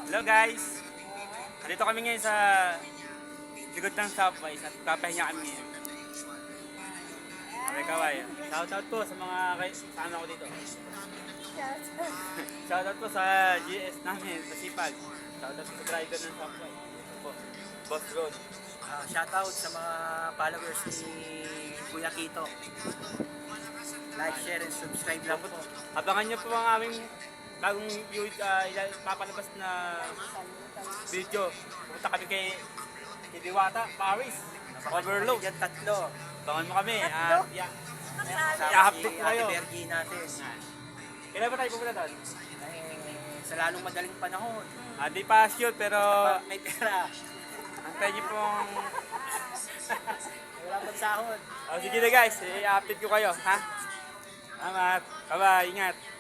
Hello guys! Dito kami ngayon sa likod ng subway at papahinga kami ngayon. Okay, kaway. Shoutout po sa mga kasama ko dito. Shoutout po sa GS namin, sa Sipag. Shoutout sa driver ng subway. Ito po, Boss Road. Shoutout sa mga followers ni Kuya Kito. Like, share, and subscribe lang po. Abangan niyo po ang aming bagong papalabas na video. Pumunta kami kay Diwata, Paris. Overload. Yan tatlo. Abangan mo kami. Sa I-update ko Ate kayo. Bergie natin. Kailan ba tayo pupunta doon? Sa lalong madaling panahon. Di pa sure pero Pag may pera. antayin niyo pong... Wala pang sahod. Sige na guys, i-update ko kayo. Ha? Salamat. Bye-bye. Ingat.